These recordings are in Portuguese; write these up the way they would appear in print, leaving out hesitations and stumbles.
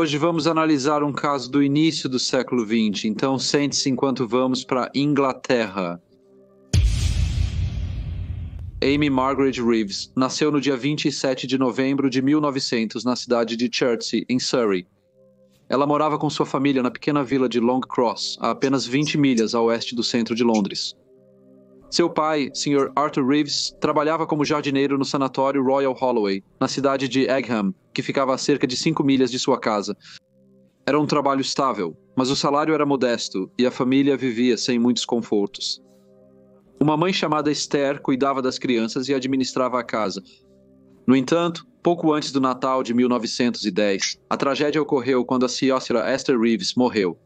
Hoje vamos analisar um caso do início do século XX, então sente-se enquanto vamos para Inglaterra. Amy Margaret Reeves nasceu no dia 27 de novembro de 1900 na cidade de Chertsey, em Surrey. Ela morava com sua família na pequena vila de Long Cross, a apenas 20 milhas a oeste do centro de Londres. Seu pai, Sr. Arthur Reeves, trabalhava como jardineiro no sanatório Royal Holloway, na cidade de Egham, que ficava a cerca de 5 milhas de sua casa. Era um trabalho estável, mas o salário era modesto e a família vivia sem muitos confortos. Uma mãe chamada Esther cuidava das crianças e administrava a casa. No entanto, pouco antes do Natal de 1910, a tragédia ocorreu quando a Sra. Esther Reeves morreu.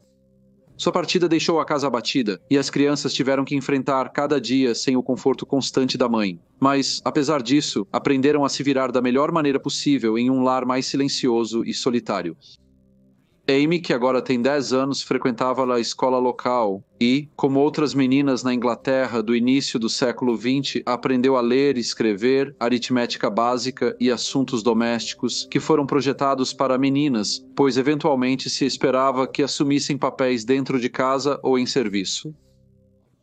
Sua partida deixou a casa abatida e as crianças tiveram que enfrentar cada dia sem o conforto constante da mãe. Mas, apesar disso, aprenderam a se virar da melhor maneira possível em um lar mais silencioso e solitário. Amy, que agora tem 10 anos, frequentava a escola local e, como outras meninas na Inglaterra do início do século XX, aprendeu a ler e escrever, aritmética básica e assuntos domésticos que foram projetados para meninas, pois eventualmente se esperava que assumissem papéis dentro de casa ou em serviço.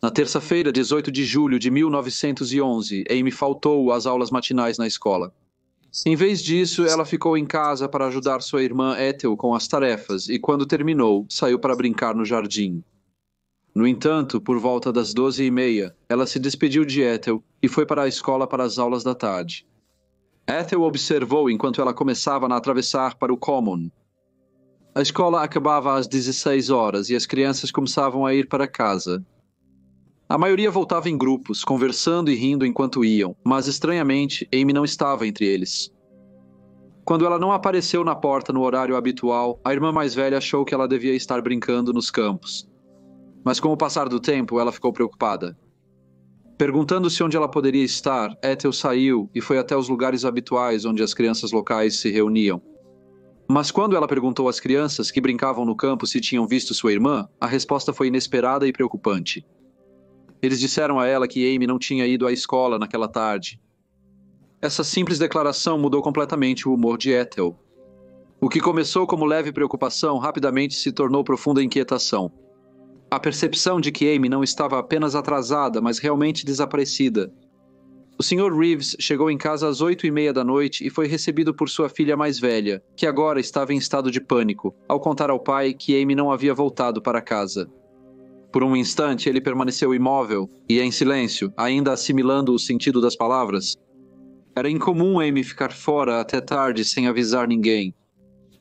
Na terça-feira, 18 de julho de 1911, Amy faltou às aulas matinais na escola. Em vez disso, ela ficou em casa para ajudar sua irmã Ethel com as tarefas e, quando terminou, saiu para brincar no jardim. No entanto, por volta das 12h30, ela se despediu de Ethel e foi para a escola para as aulas da tarde. Ethel observou enquanto ela começava a atravessar para o Common. A escola acabava às 16 horas e as crianças começavam a ir para casa. A maioria voltava em grupos, conversando e rindo enquanto iam, mas estranhamente, Amy não estava entre eles. Quando ela não apareceu na porta no horário habitual, a irmã mais velha achou que ela devia estar brincando nos campos. Mas com o passar do tempo, ela ficou preocupada. Perguntando-se onde ela poderia estar, Ethel saiu e foi até os lugares habituais onde as crianças locais se reuniam. Mas quando ela perguntou às crianças que brincavam no campo se tinham visto sua irmã, a resposta foi inesperada e preocupante. Eles disseram a ela que Amy não tinha ido à escola naquela tarde. Essa simples declaração mudou completamente o humor de Ethel. O que começou como leve preocupação rapidamente se tornou profunda inquietação. A percepção de que Amy não estava apenas atrasada, mas realmente desaparecida. O Sr. Reeves chegou em casa às 8h30 da noite e foi recebido por sua filha mais velha, que agora estava em estado de pânico, ao contar ao pai que Amy não havia voltado para casa. Por um instante, ele permaneceu imóvel e em silêncio, ainda assimilando o sentido das palavras. Era incomum Amy ficar fora até tarde sem avisar ninguém.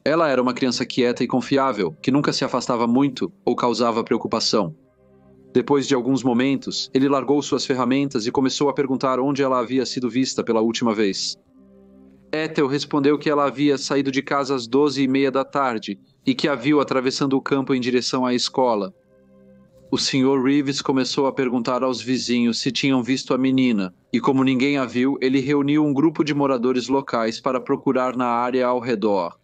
Ela era uma criança quieta e confiável, que nunca se afastava muito ou causava preocupação. Depois de alguns momentos, ele largou suas ferramentas e começou a perguntar onde ela havia sido vista pela última vez. Ethel respondeu que ela havia saído de casa às 12h30 da tarde e que a viu atravessando o campo em direção à escola. O Sr. Reeves começou a perguntar aos vizinhos se tinham visto a menina, e como ninguém a viu, ele reuniu um grupo de moradores locais para procurar na área ao redor.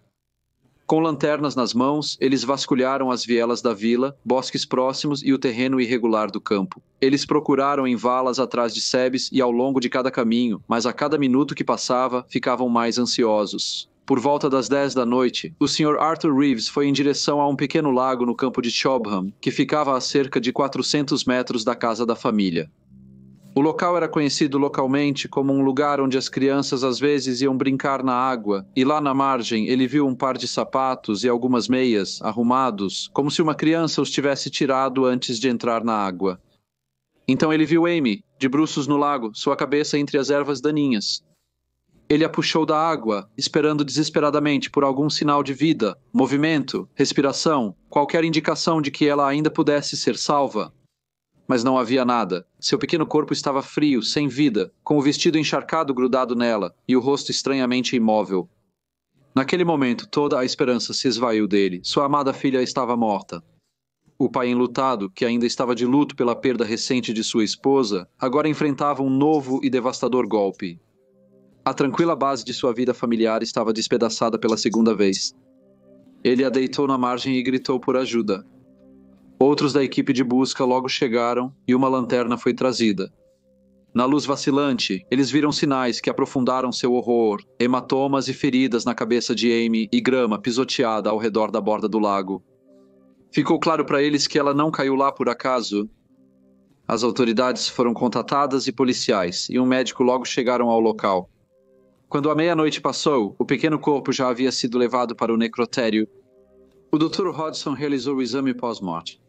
Com lanternas nas mãos, eles vasculharam as vielas da vila, bosques próximos e o terreno irregular do campo. Eles procuraram em valas atrás de sebes e ao longo de cada caminho, mas a cada minuto que passava, ficavam mais ansiosos. Por volta das 10 da noite, o Sr. Arthur Reeves foi em direção a um pequeno lago no campo de Chobham, que ficava a cerca de 400 metros da casa da família. O local era conhecido localmente como um lugar onde as crianças às vezes iam brincar na água, e lá na margem ele viu um par de sapatos e algumas meias, arrumados, como se uma criança os tivesse tirado antes de entrar na água. Então ele viu Amy, de bruços no lago, sua cabeça entre as ervas daninhas. Ele a puxou da água, esperando desesperadamente por algum sinal de vida, movimento, respiração, qualquer indicação de que ela ainda pudesse ser salva. Mas não havia nada. Seu pequeno corpo estava frio, sem vida, com o vestido encharcado grudado nela e o rosto estranhamente imóvel. Naquele momento, toda a esperança se esvaiu dele. Sua amada filha estava morta. O pai enlutado, que ainda estava de luto pela perda recente de sua esposa, agora enfrentava um novo e devastador golpe. A tranquila base de sua vida familiar estava despedaçada pela segunda vez. Ele a deitou na margem e gritou por ajuda. Outros da equipe de busca logo chegaram e uma lanterna foi trazida. Na luz vacilante, eles viram sinais que aprofundaram seu horror, hematomas e feridas na cabeça de Amy e grama pisoteada ao redor da borda do lago. Ficou claro para eles que ela não caiu lá por acaso. As autoridades foram contatadas e policiais, e um médico logo chegaram ao local. Quando a meia-noite passou, o pequeno corpo já havia sido levado para o necrotério. O Dr. Hodgson realizou o exame pós-morte.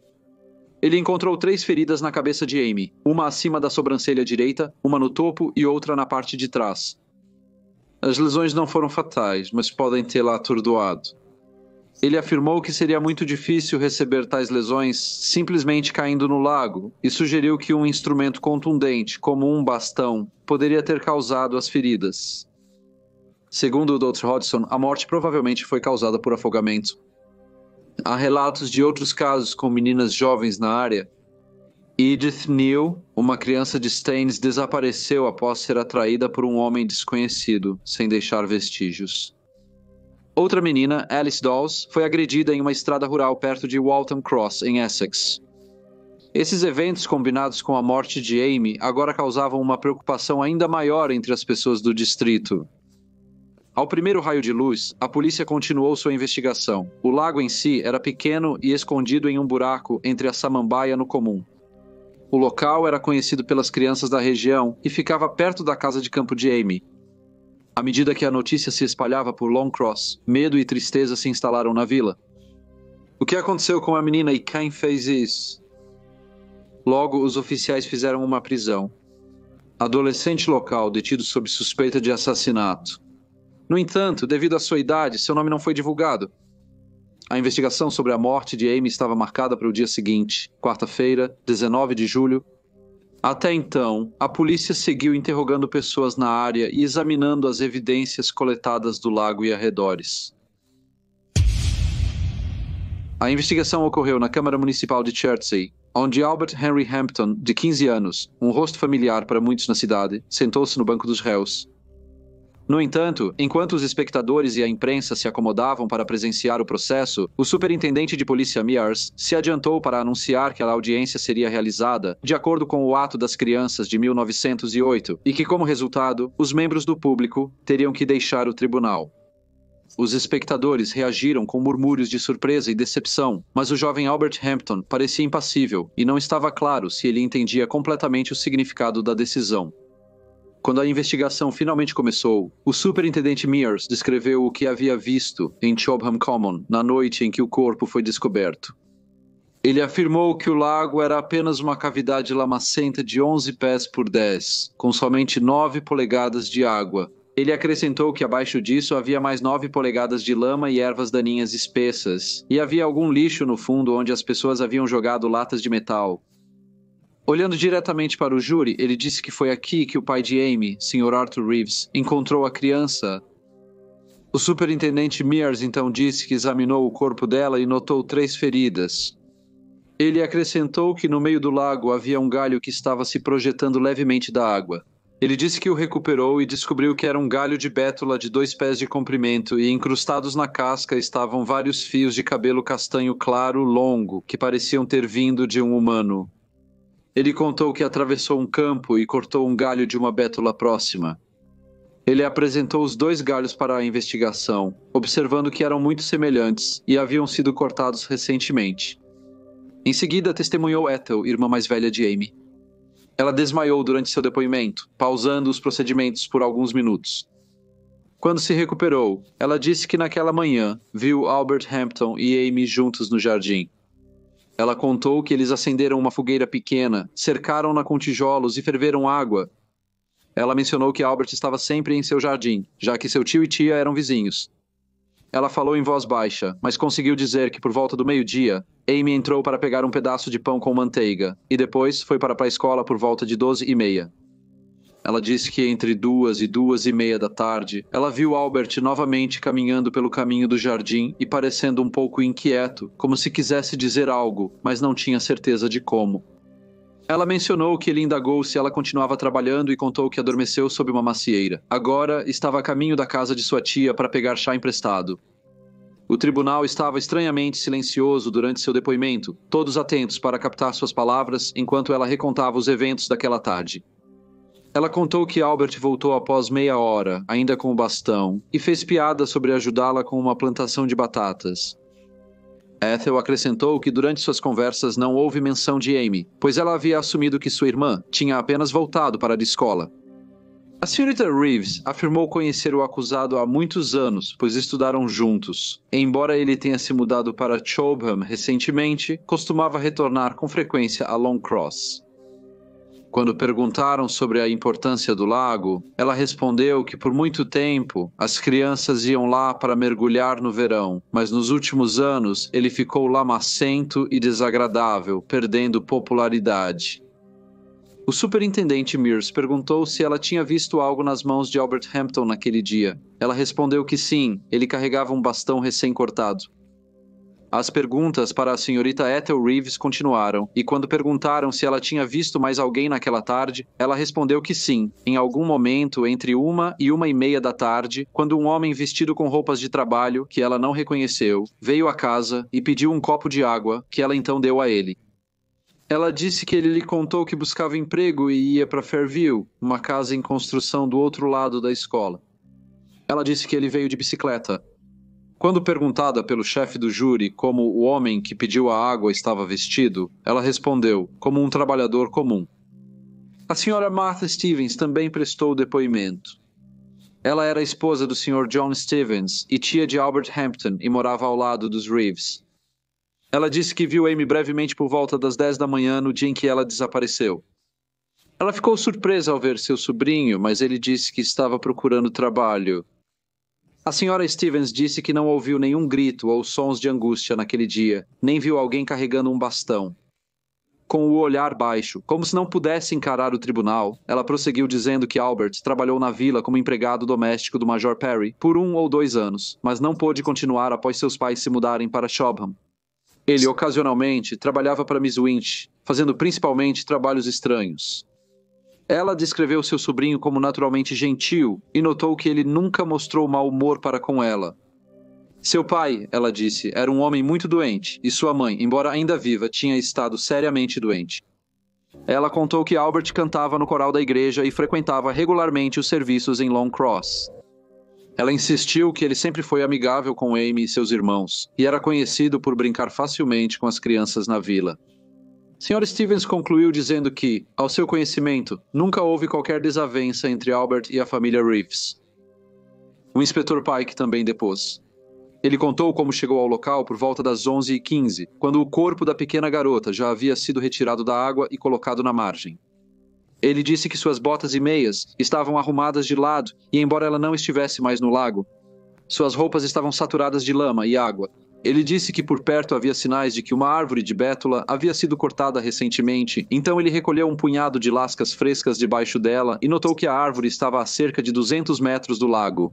Ele encontrou 3 feridas na cabeça de Amy, uma acima da sobrancelha direita, uma no topo e outra na parte de trás. As lesões não foram fatais, mas podem tê-la atordoado. Ele afirmou que seria muito difícil receber tais lesões simplesmente caindo no lago e sugeriu que um instrumento contundente, como um bastão, poderia ter causado as feridas. Segundo o Dr. Hodgson, a morte provavelmente foi causada por afogamento. Há relatos de outros casos com meninas jovens na área. Edith Neal, uma criança de Staines, desapareceu após ser atraída por um homem desconhecido, sem deixar vestígios. Outra menina, Alice Dawes, foi agredida em uma estrada rural perto de Waltham Cross, em Essex. Esses eventos, combinados com a morte de Amy, agora causavam uma preocupação ainda maior entre as pessoas do distrito. Ao primeiro raio de luz, a polícia continuou sua investigação. O lago em si era pequeno e escondido em um buraco entre a samambaia no comum. O local era conhecido pelas crianças da região e ficava perto da casa de campo de Amy. À medida que a notícia se espalhava por Long Cross, medo e tristeza se instalaram na vila. O que aconteceu com a menina e quem fez isso? Logo, os oficiais fizeram uma prisão. Adolescente local detido sob suspeita de assassinato. No entanto, devido à sua idade, seu nome não foi divulgado. A investigação sobre a morte de Amy estava marcada para o dia seguinte, quarta-feira, 19 de julho. Até então, a polícia seguiu interrogando pessoas na área e examinando as evidências coletadas do lago e arredores. A investigação ocorreu na Câmara Municipal de Chertsey, onde Albert Henry Hampton, de 15 anos, um rosto familiar para muitos na cidade, sentou-se no banco dos réus. No entanto, enquanto os espectadores e a imprensa se acomodavam para presenciar o processo, o superintendente de polícia Mears se adiantou para anunciar que a audiência seria realizada de acordo com o Ato das Crianças de 1908 e que, como resultado, os membros do público teriam que deixar o tribunal. Os espectadores reagiram com murmúrios de surpresa e decepção, mas o jovem Albert Hampton parecia impassível e não estava claro se ele entendia completamente o significado da decisão. Quando a investigação finalmente começou, o superintendente Mears descreveu o que havia visto em Chobham Common na noite em que o corpo foi descoberto. Ele afirmou que o lago era apenas uma cavidade lamacenta de 11 pés por 10, com somente 9 polegadas de água. Ele acrescentou que abaixo disso havia mais 9 polegadas de lama e ervas daninhas espessas, e havia algum lixo no fundo onde as pessoas haviam jogado latas de metal. Olhando diretamente para o júri, ele disse que foi aqui que o pai de Amy, Sr. Arthur Reeves, encontrou a criança. O superintendente Mears então disse que examinou o corpo dela e notou 3 feridas. Ele acrescentou que no meio do lago havia um galho que estava se projetando levemente da água. Ele disse que o recuperou e descobriu que era um galho de bétula de 2 pés de comprimento e incrustados na casca estavam vários fios de cabelo castanho claro longo que pareciam ter vindo de um humano. Ele contou que atravessou um campo e cortou um galho de uma bétula próxima. Ele apresentou os 2 galhos para a investigação, observando que eram muito semelhantes e haviam sido cortados recentemente. Em seguida, testemunhou Ethel, irmã mais velha de Amy. Ela desmaiou durante seu depoimento, pausando os procedimentos por alguns minutos. Quando se recuperou, ela disse que naquela manhã viu Albert Hampton e Amy juntos no jardim. Ela contou que eles acenderam uma fogueira pequena, cercaram-na com tijolos e ferveram água. Ela mencionou que Albert estava sempre em seu jardim, já que seu tio e tia eram vizinhos. Ela falou em voz baixa, mas conseguiu dizer que por volta do meio-dia, Amy entrou para pegar um pedaço de pão com manteiga e depois foi para a escola por volta de 12h30. Ela disse que entre 2 e 2h30 da tarde, ela viu Albert novamente caminhando pelo caminho do jardim e parecendo um pouco inquieto, como se quisesse dizer algo, mas não tinha certeza de como. Ela mencionou que ele indagou se ela continuava trabalhando e contou que adormeceu sob uma macieira. Agora estava a caminho da casa de sua tia para pegar chá emprestado. O tribunal estava estranhamente silencioso durante seu depoimento, todos atentos para captar suas palavras enquanto ela recontava os eventos daquela tarde. Ela contou que Albert voltou após meia hora, ainda com o bastão, e fez piada sobre ajudá-la com uma plantação de batatas. Ethel acrescentou que durante suas conversas não houve menção de Amy, pois ela havia assumido que sua irmã tinha apenas voltado para a escola. A senhorita Reeves afirmou conhecer o acusado há muitos anos, pois estudaram juntos. Embora ele tenha se mudado para Chobham recentemente, costumava retornar com frequência a Long Cross. Quando perguntaram sobre a importância do lago, ela respondeu que por muito tempo as crianças iam lá para mergulhar no verão, mas nos últimos anos ele ficou lamacento e desagradável, perdendo popularidade. O superintendente Mears perguntou se ela tinha visto algo nas mãos de Albert Hampton naquele dia. Ela respondeu que sim, ele carregava um bastão recém-cortado. As perguntas para a senhorita Ethel Reeves continuaram, e quando perguntaram se ela tinha visto mais alguém naquela tarde, ela respondeu que sim, em algum momento entre 1 e 1:30 da tarde, quando um homem vestido com roupas de trabalho, que ela não reconheceu, veio à casa e pediu um copo de água, que ela então deu a ele. Ela disse que ele lhe contou que buscava emprego e ia para Fairview, uma casa em construção do outro lado da escola. Ela disse que ele veio de bicicleta. Quando perguntada pelo chefe do júri como o homem que pediu a água estava vestido, ela respondeu, como um trabalhador comum. A senhora Martha Stevens também prestou depoimento. Ela era a esposa do Sr. John Stevens e tia de Albert Hampton e morava ao lado dos Reeves. Ela disse que viu Amy brevemente por volta das 10 da manhã no dia em que ela desapareceu. Ela ficou surpresa ao ver seu sobrinho, mas ele disse que estava procurando trabalho. A senhora Stevens disse que não ouviu nenhum grito ou sons de angústia naquele dia, nem viu alguém carregando um bastão. Com o olhar baixo, como se não pudesse encarar o tribunal, ela prosseguiu dizendo que Albert trabalhou na vila como empregado doméstico do Major Perry por 1 ou 2 anos, mas não pôde continuar após seus pais se mudarem para Shobham. Ele, ocasionalmente, trabalhava para Miss Winch, fazendo principalmente trabalhos estranhos. Ela descreveu seu sobrinho como naturalmente gentil e notou que ele nunca mostrou mau humor para com ela. Seu pai, ela disse, era um homem muito doente e sua mãe, embora ainda viva, tinha estado seriamente doente. Ela contou que Albert cantava no coral da igreja e frequentava regularmente os serviços em Long Cross. Ela insistiu que ele sempre foi amigável com Amy e seus irmãos e era conhecido por brincar facilmente com as crianças na vila. Sr. Stevens concluiu dizendo que, ao seu conhecimento, nunca houve qualquer desavença entre Albert e a família Reeves. O inspetor Pike também depôs. Ele contou como chegou ao local por volta das 11h15, quando o corpo da pequena garota já havia sido retirado da água e colocado na margem. Ele disse que suas botas e meias estavam arrumadas de lado e, embora ela não estivesse mais no lago, suas roupas estavam saturadas de lama e água. Ele disse que por perto havia sinais de que uma árvore de bétula havia sido cortada recentemente, então ele recolheu um punhado de lascas frescas debaixo dela e notou que a árvore estava a cerca de 200 metros do lago.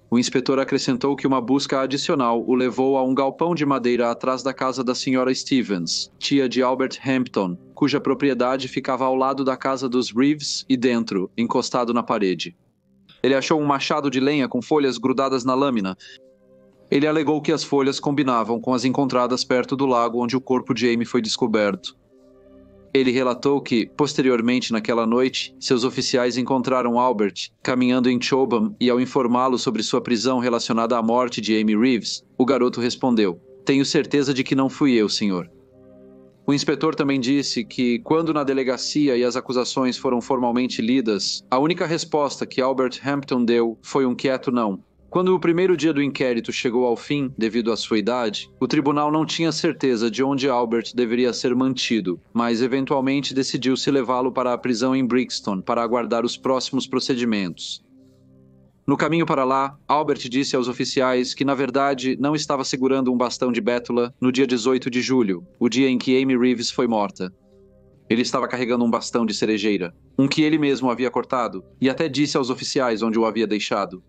O inspetor acrescentou que uma busca adicional o levou a um galpão de madeira atrás da casa da senhora Stevens, tia de Albert Hampton, cuja propriedade ficava ao lado da casa dos Reeves e dentro, encostado na parede. Ele achou um machado de lenha com folhas grudadas na lâmina. Ele alegou que as folhas combinavam com as encontradas perto do lago onde o corpo de Amy foi descoberto. Ele relatou que, posteriormente naquela noite, seus oficiais encontraram Albert caminhando em Chobham e ao informá-lo sobre sua prisão relacionada à morte de Amy Reeves, o garoto respondeu, "Tenho certeza de que não fui eu, senhor." O inspetor também disse que, quando na delegacia e as acusações foram formalmente lidas, a única resposta que Albert Hampton deu foi um quieto não. Quando o primeiro dia do inquérito chegou ao fim, devido à sua idade, o tribunal não tinha certeza de onde Albert deveria ser mantido, mas eventualmente decidiu-se levá-lo para a prisão em Brixton para aguardar os próximos procedimentos. No caminho para lá, Albert disse aos oficiais que, na verdade, não estava segurando um bastão de bétula no dia 18 de julho, o dia em que Amy Reeves foi morta. Ele estava carregando um bastão de cerejeira, um que ele mesmo havia cortado, e até disse aos oficiais onde o havia deixado.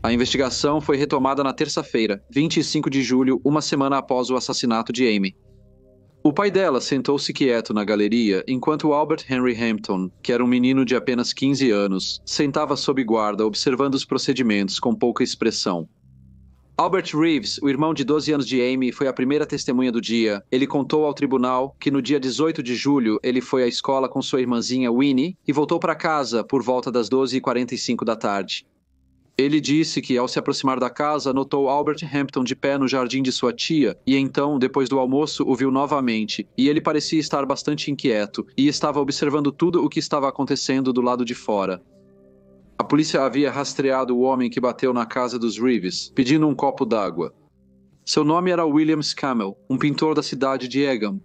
A investigação foi retomada na terça-feira, 25 de julho, uma semana após o assassinato de Amy. O pai dela sentou-se quieto na galeria enquanto Albert Henry Hampton, que era um menino de apenas 15 anos, sentava sob guarda observando os procedimentos com pouca expressão. Albert Reeves, o irmão de 12 anos de Amy, foi a primeira testemunha do dia. Ele contou ao tribunal que no dia 18 de julho ele foi à escola com sua irmãzinha Winnie e voltou para casa por volta das 12h45 da tarde. Ele disse que, ao se aproximar da casa, notou Albert Hampton de pé no jardim de sua tia e então, depois do almoço, o viu novamente e ele parecia estar bastante inquieto e estava observando tudo o que estava acontecendo do lado de fora. A polícia havia rastreado o homem que bateu na casa dos Reeves, pedindo um copo d'água. Seu nome era William Scammell, um pintor da cidade de Egham.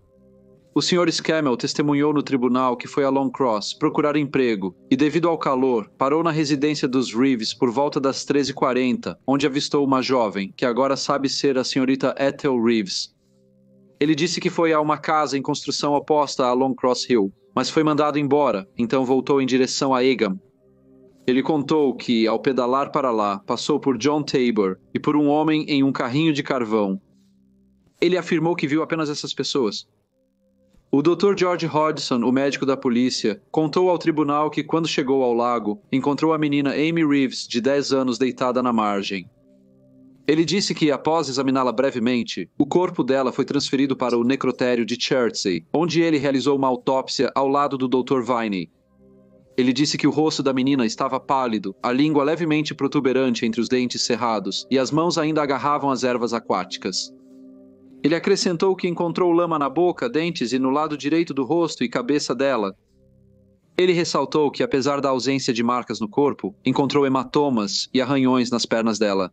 O Sr. Scammell testemunhou no tribunal que foi a Long Cross procurar emprego e, devido ao calor, parou na residência dos Reeves por volta das 13h40, onde avistou uma jovem, que agora sabe ser a senhorita Ethel Reeves. Ele disse que foi a uma casa em construção oposta a Long Cross Hill, mas foi mandado embora, então voltou em direção a Egham. Ele contou que, ao pedalar para lá, passou por John Tabor e por um homem em um carrinho de carvão. Ele afirmou que viu apenas essas pessoas. O Dr. George Hodgson, o médico da polícia, contou ao tribunal que, quando chegou ao lago, encontrou a menina Amy Reeves, de 10 anos, deitada na margem. Ele disse que, após examiná-la brevemente, o corpo dela foi transferido para o necrotério de Chertsey, onde ele realizou uma autópsia ao lado do Dr. Viney. Ele disse que o rosto da menina estava pálido, a língua levemente protuberante entre os dentes cerrados, e as mãos ainda agarravam as ervas aquáticas. Ele acrescentou que encontrou lama na boca, dentes e no lado direito do rosto e cabeça dela. Ele ressaltou que, apesar da ausência de marcas no corpo, encontrou hematomas e arranhões nas pernas dela.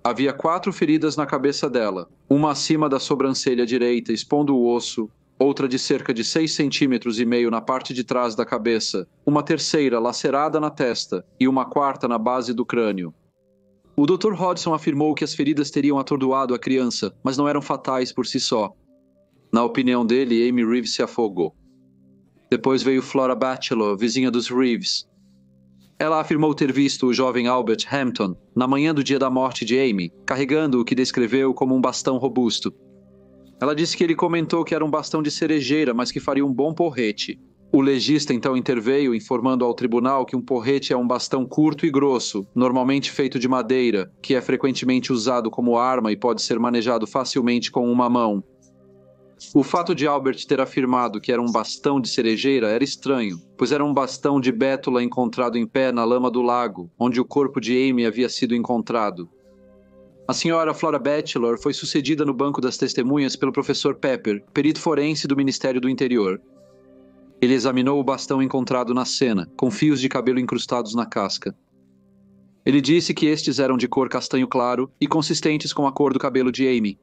Havia 4 feridas na cabeça dela, uma acima da sobrancelha direita, expondo o osso, outra de cerca de 6,5 centímetros na parte de trás da cabeça, uma terceira lacerada na testa e uma quarta na base do crânio. O Dr. Hodgson afirmou que as feridas teriam atordoado a criança, mas não eram fatais por si só. Na opinião dele, Amy Reeves se afogou. Depois veio Flora Batchelor, vizinha dos Reeves. Ela afirmou ter visto o jovem Albert Hampton, na manhã do dia da morte de Amy, carregando o que descreveu como um bastão robusto. Ela disse que ele comentou que era um bastão de cerejeira, mas que faria um bom porrete. O legista então interveio, informando ao tribunal que um porrete é um bastão curto e grosso, normalmente feito de madeira, que é frequentemente usado como arma e pode ser manejado facilmente com uma mão. O fato de Albert ter afirmado que era um bastão de cerejeira era estranho, pois era um bastão de bétula encontrado em pé na lama do lago, onde o corpo de Amy havia sido encontrado. A senhora Flora Batchelor foi sucedida no banco das testemunhas pelo professor Pepper, perito forense do Ministério do Interior. Ele examinou o bastão encontrado na cena, com fios de cabelo incrustados na casca. Ele disse que estes eram de cor castanho claro e consistentes com a cor do cabelo de Amy.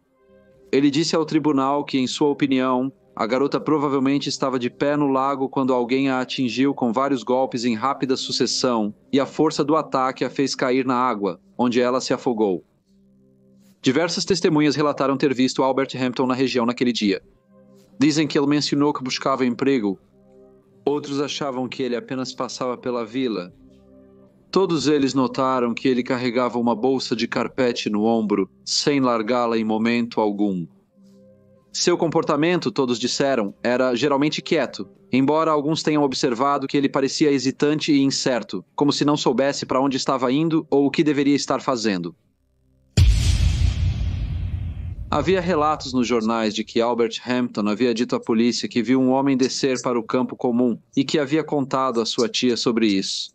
Ele disse ao tribunal que, em sua opinião, a garota provavelmente estava de pé no lago quando alguém a atingiu com vários golpes em rápida sucessão e a força do ataque a fez cair na água, onde ela se afogou. Diversas testemunhas relataram ter visto Albert Hampton na região naquele dia. Dizem que ele mencionou que buscava emprego. Outros achavam que ele apenas passava pela vila. Todos eles notaram que ele carregava uma bolsa de carpete no ombro, sem largá-la em momento algum. Seu comportamento, todos disseram, era geralmente quieto, embora alguns tenham observado que ele parecia hesitante e incerto, como se não soubesse para onde estava indo ou o que deveria estar fazendo. Havia relatos nos jornais de que Albert Hampton havia dito à polícia que viu um homem descer para o campo comum e que havia contado à sua tia sobre isso.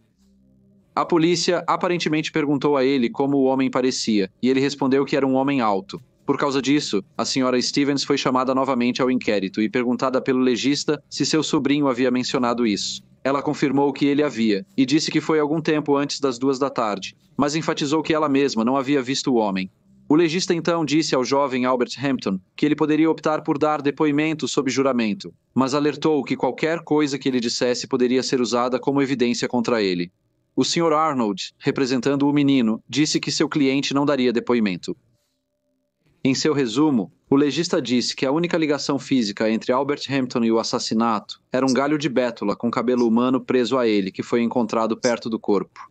A polícia aparentemente perguntou a ele como o homem parecia, e ele respondeu que era um homem alto. Por causa disso, a senhora Stevens foi chamada novamente ao inquérito e perguntada pelo legista se seu sobrinho havia mencionado isso. Ela confirmou que ele havia, e disse que foi algum tempo antes das 2 da tarde, mas enfatizou que ela mesma não havia visto o homem. O legista então disse ao jovem Albert Hampton que ele poderia optar por dar depoimento sob juramento, mas alertou que qualquer coisa que ele dissesse poderia ser usada como evidência contra ele. O Sr. Arnold, representando o menino, disse que seu cliente não daria depoimento. Em seu resumo, o legista disse que a única ligação física entre Albert Hampton e o assassinato era um galho de bétula com cabelo humano preso a ele, que foi encontrado perto do corpo.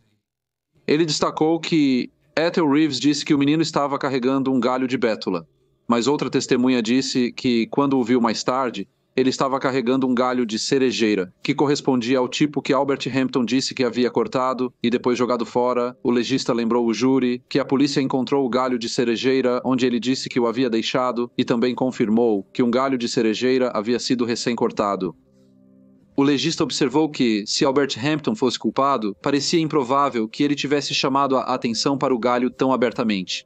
Ele destacou que Ethel Reeves disse que o menino estava carregando um galho de bétula, mas outra testemunha disse que, quando o viu mais tarde, Ele estava carregando um galho de cerejeira, que correspondia ao tipo que Albert Hampton disse que havia cortado e depois jogado fora. O legista lembrou o júri que a polícia encontrou o galho de cerejeira onde ele disse que o havia deixado e também confirmou que um galho de cerejeira havia sido recém-cortado. O legista observou que, se Albert Hampton fosse culpado, parecia improvável que ele tivesse chamado a atenção para o galho tão abertamente.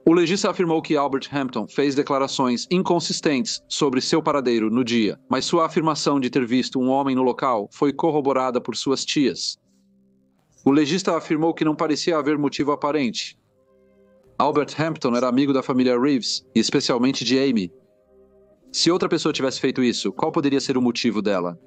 O legista afirmou que Albert Hampton fez declarações inconsistentes sobre seu paradeiro no dia, mas sua afirmação de ter visto um homem no local foi corroborada por suas tias. O legista afirmou que não parecia haver motivo aparente. Albert Hampton era amigo da família Reeves, e especialmente de Amy. Se outra pessoa tivesse feito isso, qual poderia ser o motivo dela?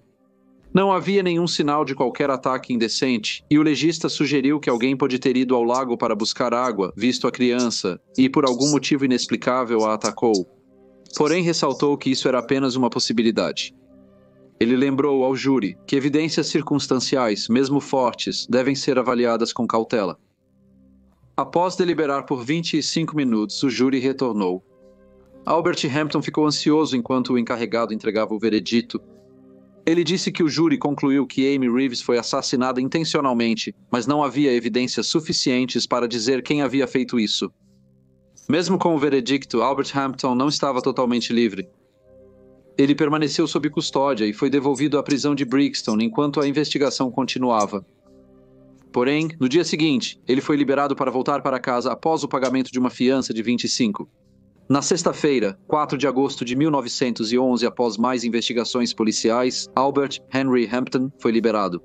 Não havia nenhum sinal de qualquer ataque indecente, e o legista sugeriu que alguém pode ter ido ao lago para buscar água, visto a criança, e por algum motivo inexplicável a atacou. Porém, ressaltou que isso era apenas uma possibilidade. Ele lembrou ao júri que evidências circunstanciais, mesmo fortes, devem ser avaliadas com cautela. Após deliberar por 25 minutos, o júri retornou. Albert Hampton ficou ansioso enquanto o encarregado entregava o veredito. Ele disse que o júri concluiu que Amy Reeves foi assassinada intencionalmente, mas não havia evidências suficientes para dizer quem havia feito isso. Mesmo com o veredicto, Albert Hampton não estava totalmente livre. Ele permaneceu sob custódia e foi devolvido à prisão de Brixton enquanto a investigação continuava. Porém, no dia seguinte, ele foi liberado para voltar para casa após o pagamento de uma fiança de 25. Na sexta-feira, 4 de agosto de 1911, após mais investigações policiais, Albert Henry Hampton foi liberado.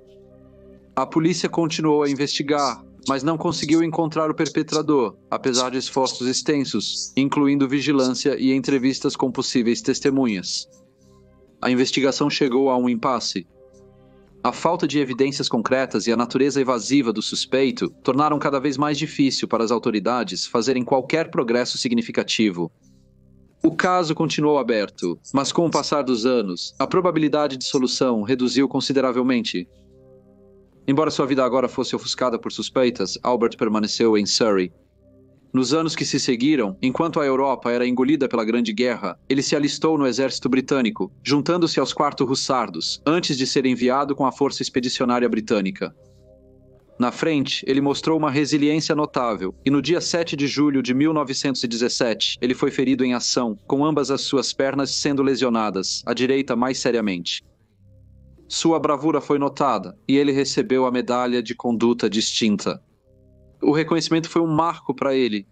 A polícia continuou a investigar, mas não conseguiu encontrar o perpetrador, apesar de esforços extensos, incluindo vigilância e entrevistas com possíveis testemunhas. A investigação chegou a um impasse. A falta de evidências concretas e a natureza evasiva do suspeito tornaram cada vez mais difícil para as autoridades fazerem qualquer progresso significativo. O caso continuou aberto, mas com o passar dos anos, a probabilidade de solução reduziu consideravelmente. Embora sua vida agora fosse ofuscada por suspeitas, Albert permaneceu em Surrey. Nos anos que se seguiram, enquanto a Europa era engolida pela Grande Guerra, ele se alistou no exército britânico, juntando-se aos 4º Hussardos, antes de ser enviado com a Força Expedicionária Britânica. Na frente, ele mostrou uma resiliência notável, e no dia 7 de julho de 1917, ele foi ferido em ação, com ambas as suas pernas sendo lesionadas, a direita mais seriamente. Sua bravura foi notada, e ele recebeu a Medalha de Conduta Distinta. O reconhecimento foi um marco para ele.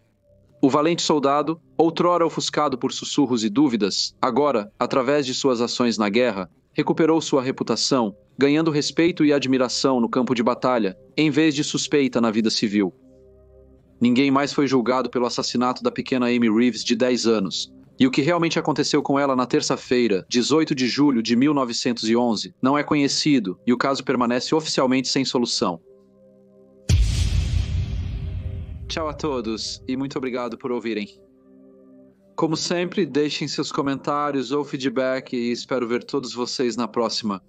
O valente soldado, outrora ofuscado por sussurros e dúvidas, agora, através de suas ações na guerra, recuperou sua reputação, ganhando respeito e admiração no campo de batalha, em vez de suspeita na vida civil. Ninguém mais foi julgado pelo assassinato da pequena Amy Reeves de 10 anos, e o que realmente aconteceu com ela na terça-feira, 18 de julho de 1911, não é conhecido e o caso permanece oficialmente sem solução. Tchau a todos e muito obrigado por ouvirem. Como sempre, deixem seus comentários ou feedback e espero ver todos vocês na próxima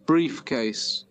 Briefcase.